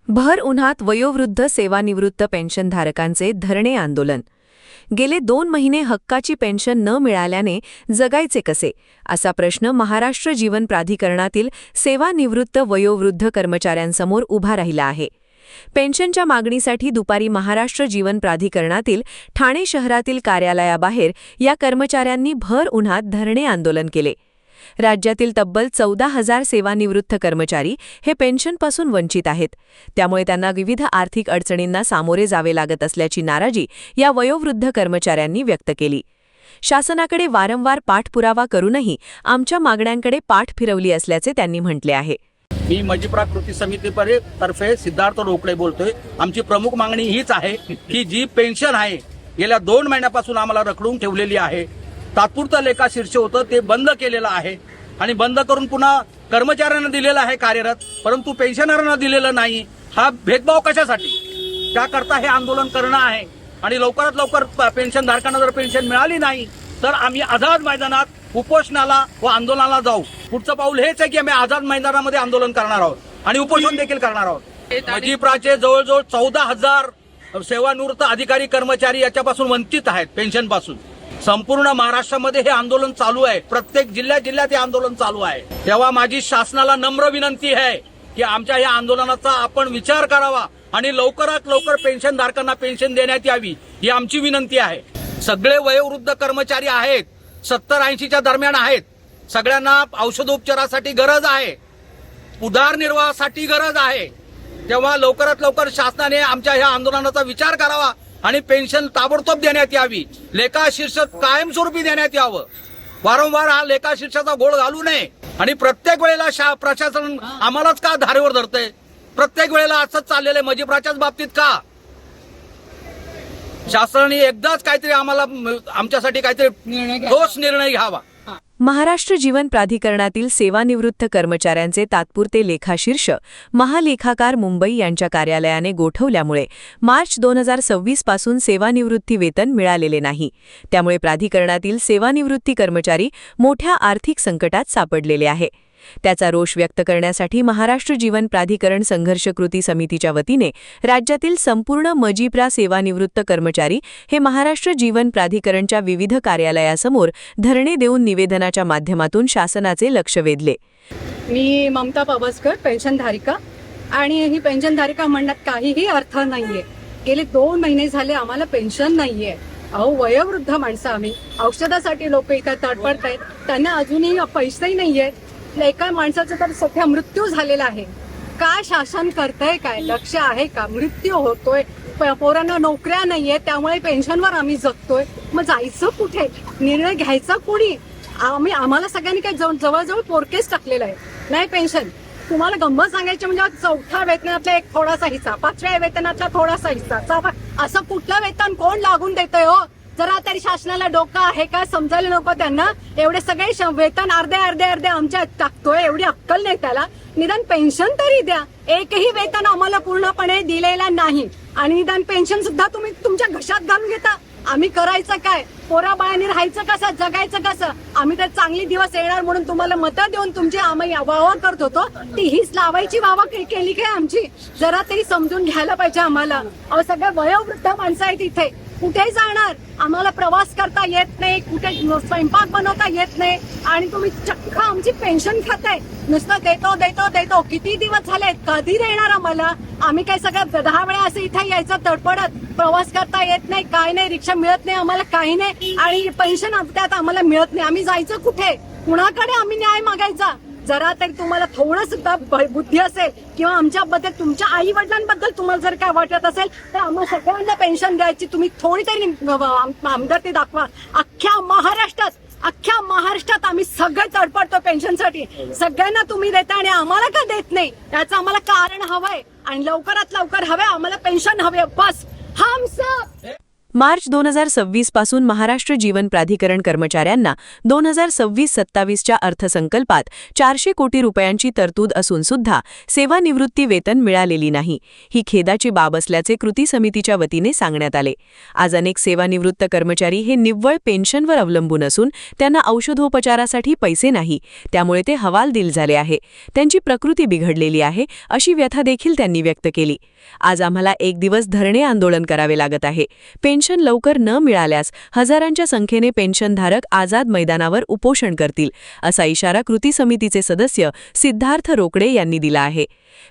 भर उन्हात वयोवृद्ध सेवानिवृत्त पेन्शनधारकांचे धरणे आंदोलन। गेले 2 महिने हक्काची पेन्शन न मिळाल्याने जगायचे कसे, असा प्रश्न महाराष्ट्र जीवन प्राधिकरणातील सेवानिवृत्त वयोवृद्ध कर्मचाऱ्यांसमोर उभा राहिला आहे। पेन्शनच्या मागणीसाठी दुपारी महाराष्ट्र जीवन प्राधिकरणातील ठाणे शहरातील कार्यालयाबाहेर या कर्मचाऱ्यांनी भर उन्हात धरणे आंदोलन केले। राज्यातील तब्बल 14,000 सेवानिवृत्त कर्मचारी हे पेन्शनपासून वंचित आहेत, त्यामुळे त्यांना विविध आर्थिक अडचणींना सामोरे जावे लागत असल्याची नाराजी या वयोवृद्ध कर्मचाऱ्यांनी व्यक्त केली। शासनाकडे वारंवार पाठपुरावा करूनही आमच्या मागण्यांकडे पाठ फिरवली असल्याचे त्यांनी म्हटले आहे। मी मजिप्रा कृती समितीतर्फे सिद्धार्थ रोकडे बोलतोय। आमची प्रमुख मागणी हीच आहे की जी पेन्शन आहे गेल्या 2 महिन्यापासून आम्हाला रखडून ठेवलेली आहे, तात्पुरतं लेखा शीर्ष होतं ते बंद केलेलं आहे आणि बंद करून पुन्हा कर्मचाऱ्यांना दिलेलं आहे कार्यरत, परंतु पेन्शनरांना दिलेलं नाही। हा भेदभाव कशासाठी, त्याकरता हे आंदोलन करणं आहे आणि लवकरात लवकर पेन्शनधारकांना जर पेन्शन मिळाली नाही तर आम्ही आझाद मैदानात उपोषणाला व आंदोलनाला जाऊ। पुढचं पाऊल हेच आहे की आम्ही आझाद मैदानामध्ये आंदोलन करणार आहोत आणि उपोषण देखील करणार आहोत। मजिप्राचे जवळजवळ 14,000 सेवानिवृत्त अधिकारी कर्मचारी याच्यापासून वंचित आहेत पेन्शनपासून। संपूर्ण महाराष्ट्रामध्ये हे आंदोलन चालू आहे, प्रत्येक जिल्ह्यात हे आंदोलन चालू आहे। तेव्हा माझी शासनाला नम्र विनंती आहे की आमच्या या आंदोलनाचा आपण विचार करावा आणि लवकरात लवकर पेन्शनधारकांना पेन्शन देण्यात यावी, ही आमची विनंती आहे। सगळे वयोवृद्ध कर्मचारी आहेत, 70-80च्या दरम्यान आहेत, सगळ्यांना औषधोपचारासाठी गरज आहे, उदरनिर्वाहासाठी गरज आहे। तेव्हा लवकरात लवकर शासनाने आमच्या या आंदोलनाचा विचार करावा आणि पेन्शन ताबडतोब देण्यात यावी, लेखा शीर्षक कायमस्वरूपी देण्यात यावं। वारंवार हा लेखा शीर्षाचा घोळ घालू नये आणि प्रत्येक वेळेला प्रशासन आम्हालाच का धारेवर धरतंय, प्रत्येक वेळेला असंच चाललेलं आहे मजिप्राच्याच बाबतीत का? शासनाने एकदाच काहीतरी आम्हाला आमच्यासाठी काहीतरी ठोस निर्णय घ्यावा। महाराष्ट्र जीवन प्राधिकरणातील सेवानिवृत्त कर्मचाऱ्यांचे तात्पुरते लेखाशीर्ष महालेखाकार मुंबई यांच्या कार्यालयाने गोठवल्यामुळे मार्च 2026 पासून सेवानिवृत्ती वेतन मिळालेले नाही। त्यामुळे प्राधिकरणातील सेवानिवृत्ती कर्मचारी मोठ्या आर्थिक संकटात सापडलेले आहे। त्याचा रोष व्यक्त करण्यासाठी महाराष्ट्र जीवन प्राधिकरण संघर्ष कृती समितीच्या वतीने राज्यातील संपूर्ण मजिप्रा सेवानिवृत्त कर्मचारी हे महाराष्ट्र जीवन प्राधिकरणच्या विविध कार्यालयासमोर धरणे देऊन निवेदनाच्या माध्यमातून शासनाचे लक्ष वेधले। मी ममता पवसकर, पेन्शनधारिका, आणि ही पेन्शनधारिका म्हणण्यात काहीही अर्थ नाहीये। गेले 2 महिने झाले आम्हाला पेन्शन नाहीये। अहो, वयोवृद्ध माणसं आम्ही, औषधासाठी लोक इथे तडफडत आहेत, त्यांना अजूनही पैसेही नाहीये। एका माणसाचा तर सध्या मृत्यू झालेला आहे। काय शासन करतंय, काय लक्ष आहे का? मृत्यू होतोय, पोरांना नोकऱ्या नाहीये, त्यामुळे पेन्शनवर आम्ही जगतोय। मग जायचं कुठे, निर्णय घ्यायचा कोणी? आम्हाला सगळ्यांनी काय जवळजवळ पोरकेच टाकलेलं आहे। नाही पेन्शन, तुम्हाला गंमत सांगायची म्हणजे 4थ्या वेतनातला एक थोडासा हिस्सा, 5व्या वेतनातला थोडासा हिस्सा, असं कुठलं वेतन कोण लागून देतंय हो? जरा तरी शासनाला डोकं आहे का? समजायला नको त्यांना? एवढे सगळे वेतन अर्धे आमच्या टाकतोय, एवढी अक्कल नाही त्याला। निदान पेन्शन तरी द्या। एकही वेतन आम्हाला पूर्णपणे दिलेला नाही आणि निदान पेन्शन सुद्धा तुम्ही तुमच्या घशात घालून घेता। आम्ही करायचं काय? पोराबाळांनी राहायचं कसं, जगायचं कसं? आम्ही तर चांगली दिवस येणार म्हणून तुम्हाला मतं देऊन तुमची आम्ही वावा करत होतो, ती हीच लावायची वावा केली काय आमची? जरा तरी समजून घ्यायला पाहिजे आम्हाला। अहो, सगळ्या वयोवृद्ध माणसं आहेत इथे, कुठे जाणार? आम्हाला प्रवास करता येत नाही, कुठे स्वयंपाक बनवता येत नाही आणि तुम्ही चक्क आमची पेन्शन खाताय। नुसतं देतो। किती दिवस झाले, कधी देणार आम्हाला? आम्ही काय सगळं 10 वेळा असं इथे यायचं तडपडत, प्रवास करता येत नाही, काय नाही, रिक्षा मिळत नाही आम्हाला, काही नाही, आणि पेन्शन त्यात आम्हाला मिळत नाही। आम्ही जायचं कुठे? कुणाकडे आम्ही न्याय मागायचा? जरा तरी तुम्हाला थोडं सुद्धा बुद्धी असेल किंवा आमच्याबद्दल, तुमच्या आई वडिलांबद्दल तुम्हाला जर काय वाटत असेल तर आम्हाला सगळ्यांना पेन्शन द्यायची तुम्ही थोडी तरी हमदर्दी दाखवा। अख्ख्या महाराष्ट्रात आम्ही सगळे तडपडतो पेन्शनसाठी, सगळ्यांना तुम्ही देता आणि आम्हाला का देत नाही? याचं आम्हाला कारण हवंय आणि लवकरात लवकर हवंय। आम्हाला पेन्शन हवे, बस। हम सब मार्च 2026 पासून महाराष्ट्र जीवन प्राधिकरण कर्मचाऱ्यांना 2026-27च्या अर्थसंकल्पात 400 कोटी रुपयांची तरतूद असून सुद्धा सेवानिवृत्ती वेतन मिळालेली नाही. ही खेदाची बाब असल्याचे कृती समितीच्या वतीने सांगण्यात आले. आज अनेक सेवानिवृत्त कर्मचारी हे निव्वळ पेन्शनवर अवलंबून असून त्यांना औषधोपचारासाठी पैसे नाही, त्यामुळे ते हवालदिल झाले आहे. त्यांची प्रकृती बिघडलेली आहे, अशी व्यथा देखील त्यांनी व्यक्त केली. आज आम्हाला एक दिवस धरणे आंदोलन करावे लागत आहे. पेन्शन लवकर न मिळाल्यास हजारांच्या संख्येने पेन्शनधारक आझाद मैदानावर उपोषण करतील, असा इशारा कृती समितीचे सदस्य सिद्धार्थ रोकडे यांनी दिला आहे.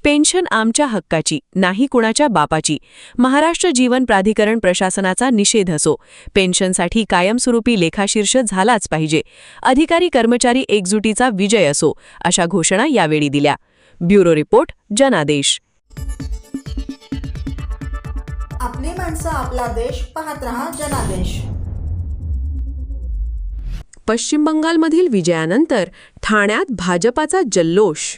पेन्शन आमच्या हक्काची, नाही कुणाच्या बापाची. महाराष्ट्र जीवन प्राधिकरण प्रशासनाचा निषेध असो. पेन्शनसाठी कायमस्वरूपी लेखाशीर्ष झालाच पाहिजे. अधिकारी कर्मचारी एकजुटीचा विजय असो, अशा घोषणा यावेळी दिल्या. ब्युरो रिपोर्ट, जनादेश. आपली माणसं, आपला देश. पाहत रहा जनादेश. पश्चिम बंगालमधील विजयानंतर ठाण्यात भाजपाचा जल्लोष.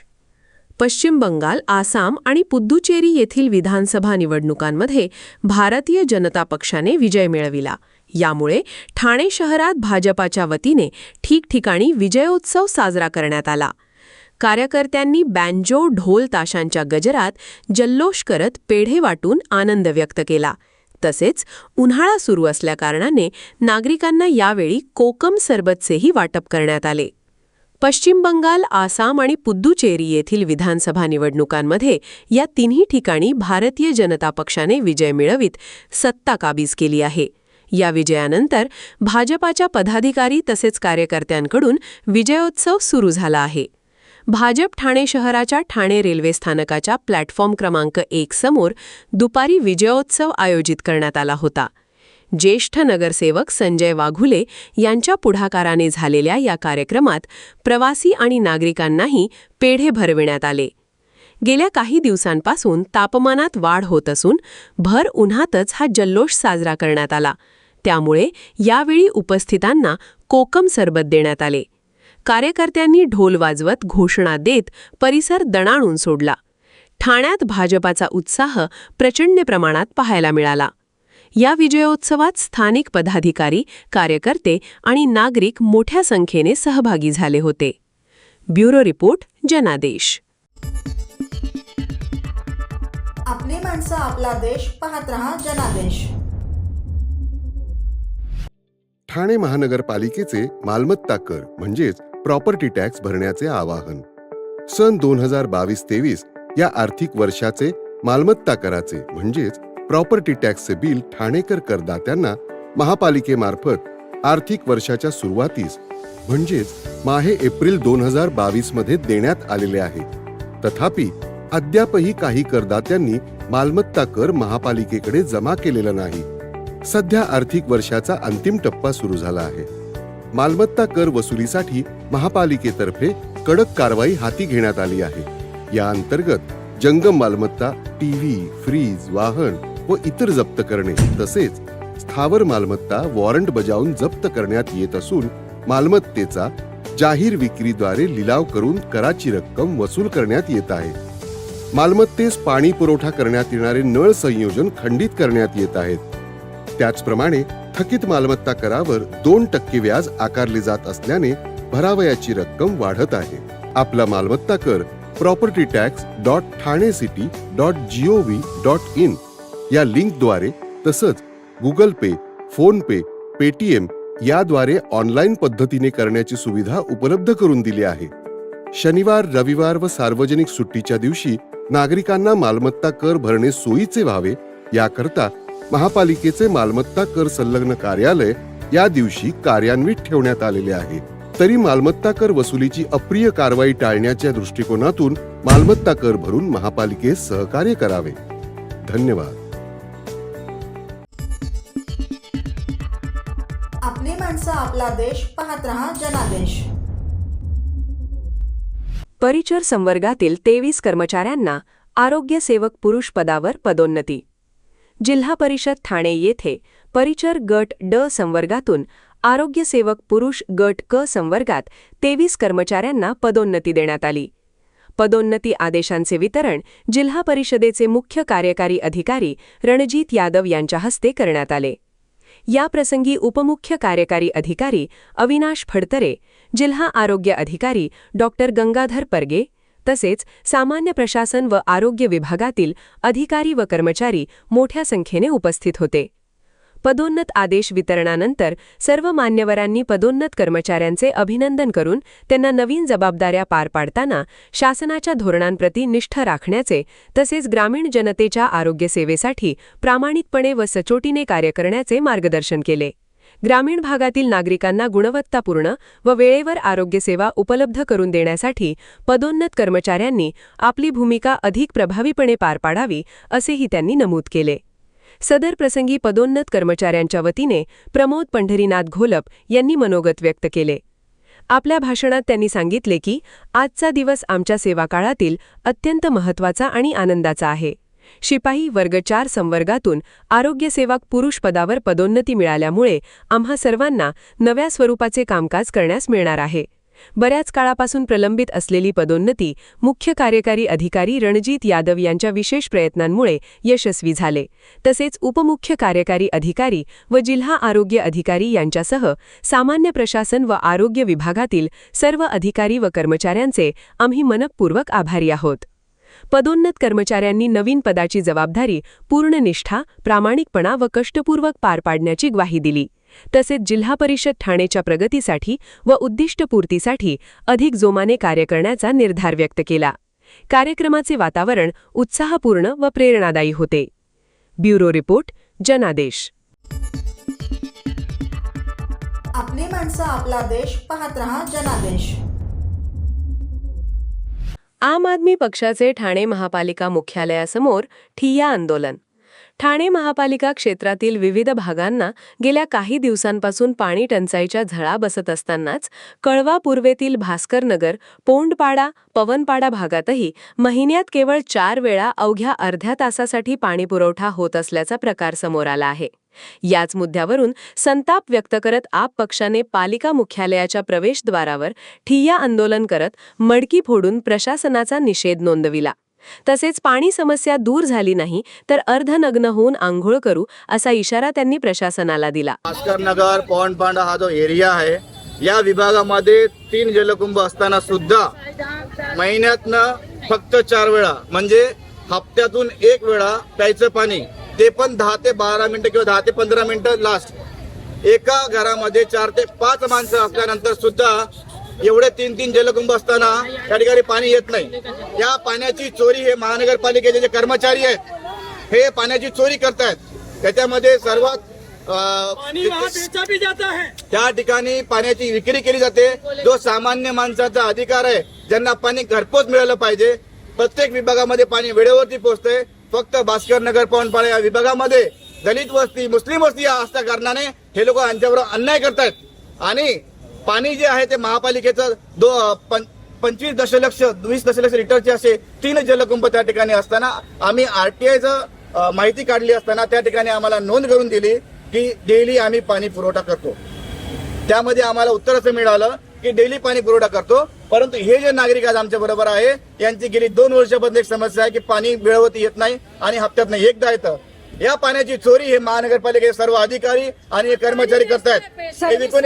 पश्चिम बंगाल, आसाम आणि पुद्दुचेरी येथील विधानसभा निवडणुकांमध्ये भारतीय जनता पक्षाने विजय मिळविला. यामुळे ठाणे शहरात भाजपाच्या वतीने ठिकठिकाणी विजयोत्सव साजरा करण्यात आला. कार्यकर्त्यांनी बँजो, ढोल ताशांच्या गजरात जल्लोष करत पेढे वाटून आनंद व्यक्त केला. तसेच उन्हाळा सुरू असल्याकारणाने नागरिकांना यावेळी कोकम सरबतचेही वाटप करण्यात आले. पश्चिम बंगाल, आसाम आणि पुद्दुचेरी येथील विधानसभा निवडणुकांमध्ये या तिन्ही ठिकाणी भारतीय जनता पक्षाने विजय मिळवित सत्ता काबीज केली आहे. या विजयानंतर भाजपाच्या पदाधिकारी तसेच कार्यकर्त्यांकडून विजयोत्सव सुरू झाला आहे. भाजप ठाणे शहराच्या ठाणे रेल्वे स्थानकाच्या प्लॅटफॉर्म क्रमांक 1 समोर दुपारी विजयोत्सव आयोजित करण्यात आला होता. ज्येष्ठ नगरसेवक संजय वाघुले यांच्या पुढाकाराने झालेल्या या कार्यक्रमात प्रवासी आणि नागरिकांनाही पेढे भरविण्यात आले. गेल्या काही दिवसांपासून तापमानात वाढ होत असून भर उन्हातच हा जल्लोष साजरा करण्यात आला. त्यामुळे यावेळी उपस्थितांना कोकम सरबत देण्यात आले. कार्यकर्त्यांनी ढोल वाजवत घोषणा देत परिसर दणाणून सोडला. ठाण्यात भाजपाचा उत्साह प्रचंड प्रमाणात पाहायला मिळाला. या विजयोत्सवात स्थानिक पदाधिकारी, कार्यकर्ते आणि नागरिक मोठ्या संख्येने सहभागी झाले होते. ब्युरो रिपोर्ट, जनादेश. आपली माणसं, आपला देश. पाहत रहा जनादेश. ठाणे महानगरपालिकेचे मालमत्ता कर म्हणजेच प्रॉपर्टी टॅक्स भरण्याचे आवाहन. सन 2022-23 या आर्थिक वर्षाचे मालमत्ता कराचे म्हणजेच प्रॉपर्टी टॅक्सचे बिल ठाणेकर करदात्यांना महापालिकेमार्फत आर्थिक वर्षाच्या सुरुवातीस म्हणजेच माहे एप्रिल 2022 मध्ये देण्यात आलेले आहे. तथापि अद्यापही काही करदात्यांनी मालमत्ता कर महापालिकेकडे जमा केलेला नाही. सध्या आर्थिक वर्षाचा अंतिम टप्पा सुरू झाला आहे. मालमत्ता कर वसुलीसाठी महापालिकेतर्फे कडक कारवाई हाती घेण्यात आली आहे. या अंतर्गत जंगम मालमत्ता, टीव्ही, फ्रीज, वाहन व इतर जप्त करणे तसेच स्थावर मालमत्ता वॉरंट बजावून जप्त करण्यात येत असून मालमत्तेचा जाहीर विक्रीद्वारे लिलाव करून कराची रक्कम वसूल करण्यात येत आहे. मालमत्तेस पाणी पुरवठा करण्यात येणारे नळ संयोजन खंडित करण्यात येत आहेत. त्याचप्रमाणे थकीत मालमत्ता करावर 2% व्याज आकारले जात असल्याने भरावयाची रक्कम वाढत आहे. आपला मालमत्ता कर propertytax.thanecity.gov.in या लिंकद्वारे तसंच गुगल पे, फोन पे, पेटीएम याद्वारे ऑनलाईन पद्धतीने करण्याची सुविधा उपलब्ध करून दिली आहे. शनिवार, रविवार व सार्वजनिक सुट्टीच्या दिवशी नागरिकांना मालमत्ता कर भरणे सोयीचे व्हावे याकरता महापालिकेचे मालमत्ता कर संलग्न कार्यालय या दिवशी कार्यान्वित ठेवण्यात आलेले आहे. तरी मालमत्ता कर वसुलीची अप्रिय कारवाई टाळण्याच्या दृष्टिकोनातून मालमत्ता कर भरून महापालिकेस सहकार्य करावे. धन्यवाद. आपली माणसं, आपला देश. पाहत रहा जनादेश. परिचर संवर्गातील 23 कर्मचाऱ्यांना आरोग्य सेवक पुरुष पदावर पदोन्नती. जिल्हा परिषद ठाणे येथे परिचर गट ड संवर्गातून आरोग्य सेवक पुरुष गट क संवर्गात 23 कर्मचाऱ्यांना पदोन्नती देण्यात आली. पदोन्नती आदेशांचे वितरण जिल्हा परिषदेचे मुख्य कार्यकारी अधिकारी रणजित यादव यांच्या हस्ते करण्यात आले. याप्रसंगी उपमुख्य कार्यकारी अधिकारी अविनाश फडतरे, जिल्हा आरोग्य अधिकारी डॉक्टर गंगाधर परगे तसेच सामान्य प्रशासन व आरोग्य विभागातील अधिकारी व कर्मचारी मोठ्या संख्येने उपस्थित होते. पदोन्नत आदेश वितरणानंतर सर्व मान्यवरांनी पदोन्नत कर्मचाऱ्यांचे अभिनंदन करून त्यांना नवीन जबाबदाऱ्या पार पाडताना शासनाच्या धोरणांप्रती निष्ठ राखण्याचे तसेच ग्रामीण जनतेच्या आरोग्यसेवेसाठी प्रामाणिकपणे व सचोटीने कार्य करण्याचे मार्गदर्शन केले. ग्रामीण भागातील नागरिकांना गुणवत्तापूर्ण व वेळेवर आरोग्यसेवा उपलब्ध करून देण्यासाठी पदोन्नत कर्मचाऱ्यांनी आपली भूमिका अधिक प्रभावीपणे पार पाडावी असेही त्यांनी नमूद केले. सदर प्रसंगी पदोन्नत कर्मचाऱ्यांच्या वतीने प्रमोद पंढरीनाथ घोलप यांनी मनोगत व्यक्त केले. आपल्या भाषणात त्यांनी सांगितले की आजचा दिवस आमच्या सेवाकाळातील अत्यंत महत्त्वाचा आणि आनंदाचा आहे. शिपाई वर्ग 4 संवर्गातून आरोग्यसेवक पुरुष पदावर पदोन्नती मिळाल्यामुळे आम्हा सर्वांना नव्या स्वरूपाचे कामकाज करण्यास मिळणार आहे. बऱ्याच काळापासून प्रलंबित असलेली पदोन्नती मुख्य कार्यकारी अधिकारी रणजित यादव यांच्या विशेष प्रयत्नांमुळे यशस्वी झाले. तसेच उपमुख्य कार्यकारी अधिकारी व जिल्हा आरोग्य अधिकारी यांच्यासह सामान्य प्रशासन व आरोग्य विभागातील सर्व अधिकारी व कर्मचाऱ्यांचे आम्ही मनःपूर्वक आभारी आहोत. पदोन्नत कर्मचाऱ्यांनी नवीन पदाची जबाबदारी पूर्ण निष्ठा, प्रामाणिकपणा व कष्टपूर्वक पार पाडण्याची ग्वाही दिली. तसेच जिल्हा परिषद ठाणेच्या प्रगतीसाठी व उद्दिष्टपूर्तीसाठी अधिक जोमाने कार्य करण्याचा निर्धार व्यक्त केला. कार्यक्रमाचे वातावरण उत्साहपूर्ण व प्रेरणादायी होते. ब्युरो रिपोर्ट, जनादेश. आपली माणसं आपला देश, पाहत रहा जनादेश. आम आदमी पक्षाचे ठाणे महापालिका मुख्यालयासमोर ठिय्या आंदोलन. ठाणे महापालिका क्षेत्रातील विविध भागांना गेल्या काही दिवसांपासून पाणी टंचाईच्या झळा बसत असतानाच कळवा पूर्वेतील भास्करनगर, पोंडपाडा, पवनपाडा भागातही महिन्यात केवळ 4 वेळा अवघ्या अर्ध्या तासासाठी पाणीपुरवठा होत असल्याचा प्रकार समोर आला आहे. याच मुद्द्यावरून संताप व्यक्त करत आप पक्षाने पालिका मुख्यालयाच्या प्रवेशद्वारावर ठिय्या आंदोलन करत मडकी फोडून प्रशासनाचा निषेध नोंदविला. तसेच पाणी समस्या दूर झाली नाही तर अर्धनग्न होऊन आंघोळ करू असा इशारा त्यांनी प्रशासनाला दिला. भास्करनगर, पवनपाडा हा जो एरिया आहे या विभागामध्ये 3 जलकुंभ असताना सुद्धा महिन्यातनं फक्त 4 वेळा म्हणजे हप्त्यातून 1 वेळा प्यायचं पाणी, ते पण 10 ते 12 मिनिटं किंवा 10 ते 15 मिनिटं लास्ट. एका घरामध्ये 4 ते 5 माणसं असल्यानंतर सुद्धा एवढे 3 जलकुंभ असताना त्या ठिकाणी पाणी येत नाही. या पाण्याची चोरी हे महानगरपालिकेचे जे कर्मचारी आहेत हे पाण्याची चोरी करतायत. त्याच्यामध्ये सर्वात त्या ठिकाणी पाण्याची विक्री केली जाते. जो सामान्य माणसाचा अधिकार आहे, ज्यांना पाणी घरपोच मिळालं पाहिजे, प्रत्येक विभागामध्ये पाणी वेळेवरती पोहोचते. फक्त भास्करनगर, पवनपाडा या विभागामध्ये दलित वस्ती, मुस्लिम वस्ती असल्या कारणाने हे लोक यांच्यावर अन्याय करतायत. आणि पाणी जे आहे ते महापालिकेचं 25 दशलक्ष 20 दशलक्ष लिटरचे असे 3 जलकुंभ त्या ठिकाणी असताना आम्ही RTIचं माहिती काढली असताना त्या ठिकाणी आम्हाला नोंद करून दिली की डेली आम्ही पाणी पुरवठा करतो. त्यामध्ये आम्हाला उत्तर असं मिळालं की डेली पाणी पुरवठा करतो, परंतु हे जे नागरिक आज आमच्या बरोबर आहे यांची गेली 2 वर्षापासून एक समस्या आहे की पाणी वेळेवरती येत नाही आणि हप्त्यात एकदा येतं. या पाण्याची चोरी हे महानगरपालिकेचे सर्व अधिकारी आणि कर्मचारी करतायत. हे विकून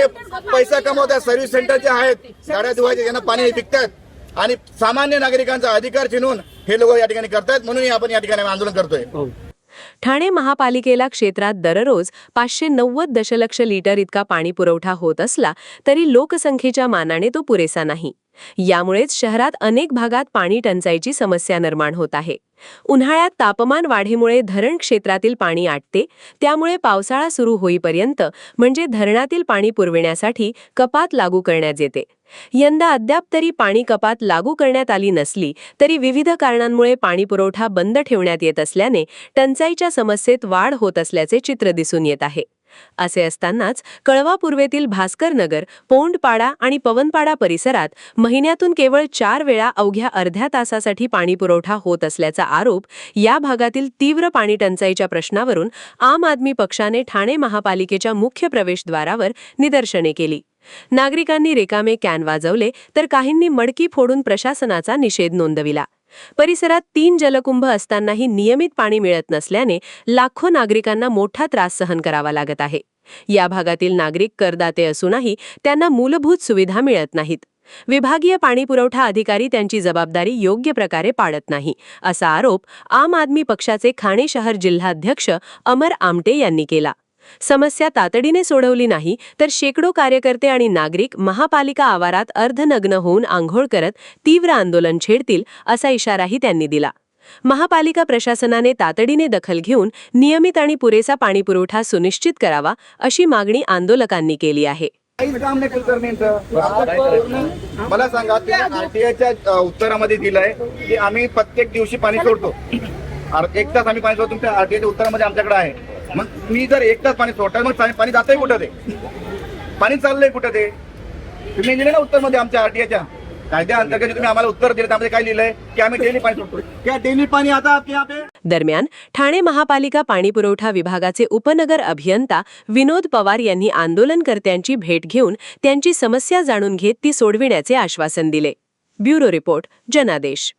पैसा कमवतात. सर्व्हिस सेंटर जे आहेत, गाड्या धुवायचे, यांना पाणी विकतात आणि सामान्य नागरिकांचा अधिकार छिनून हे लोक या ठिकाणी करतायत. म्हणून आपण या ठिकाणी आंदोलन करतोय. ठाणे महापालिकेला क्षेत्रात दररोज 590 दशलक्ष लिटर इतका पाणी पुरवठा होत असला तरी लोकसंख्येच्या मानाने तो पुरेसा नाही. यामुळेच शहरात अनेक भागात पाणी टंचाईची समस्या निर्माण होत आहे. उन्हाळ्यात तापमान वाढीमुळे धरण क्षेत्रातील पाणी आटते. त्यामुळे पावसाळा सुरू होईपर्यंत म्हणजे धरणातील पाणी पुरविण्यासाठी कपात लागू करण्यात येते. यंदा अद्याप तरी पाणी कपात लागू करण्यात आली नसली तरी विविध कारणांमुळे पाणीपुरवठा बंद ठेवण्यात येत असल्याने टंचाईच्या समस्येत वाढ होत असल्याचे चित्र दिसून येत आहे. असे असतानाच कळवा पूर्वेतील भास्करनगर, पोंडपाडा आणि पवनपाडा परिसरात महिन्यातून केवळ 4 वेळा अवघ्या अर्ध्या तासासाठी पाणीपुरवठा होत असल्याचा आरोप या भागातील तीव्र पाणी टंचाईच्या प्रश्नावरून आम आदमी पक्षाने ठाणे महापालिकेच्या मुख्य प्रवेशद्वारावर निदर्शने केली. नागरिकांनी रिकामे कॅन वाजवले तर काहींनी मडकी फोडून प्रशासनाचा निषेध नोंदविला. परिसरात 3 जलकुंभ असतानाही नियमित पाणी मिळत नसल्याने लाखो नागरिकांना मोठा त्रास सहन करावा लागत आहे. या भागातील नागरिक करदाते असूनही त्यांना मूलभूत सुविधा मिळत नाहीत. विभागीय पाणीपुरवठा अधिकारी त्यांची जबाबदारी योग्य प्रकारे पाळत नाही, असा आरोप आम आदमी पक्षाचे ठाणे शहर जिल्हाध्यक्ष अमर आमटे यांनी केला. समस्या तातडीने सोडवली नाही तर शेकडो कार्यकर्ते आणि नागरिक महापालिका आवारात अर्धनग्न होऊन आंघोळ करत तीव्र आंदोलन छेडतील, असा इशाराही त्यांनी दिला. महापालिका प्रशासनाने तातडीने दखल घेऊन नियमित आणि पुरेसा पाणीपुरवठा सुनिश्चित करावा, अशी मागणी आंदोलकांनी केली आहे. काहीच काम नाही करण्याचं. मला सांगा, तुम्ही आरटीआयच्या उत्तरामध्ये दिलंय की आम्ही प्रत्येक दिवशी पाणी सोडतो. 1 तास आम्ही पाणी सोडतो. तुमच्या आरटीआयच्या उत्तरामध्ये आमच्याकडे आहे. मग मी जर 1 तास पाणी सोडताय, मग पाणी जातंय कुठं? ते पाणी चाललंय कुठं? ते तुम्ही दिले ना उत्तरमध्ये आमच्या आरटीआयच्या कायद्या अंतर्गत तुम्ही आम्हाला उत्तर दिलं. त्यामध्ये काय लिहिलंय की आम्ही डेली पाणी सोडतो. क्या डेली पाणी आता आपके यहाँ पे? दरम्यान ठाणे महापालिका पाणीपुरवठा विभागाचे उपनगर अभियंता विनोद पवार यांनी आंदोलनकर्त्यांची भेट घेऊन त्यांची समस्या जाणून घेत ती सोडविण्याचे आश्वासन दिले. ब्युरो रिपोर्ट, जनादेश.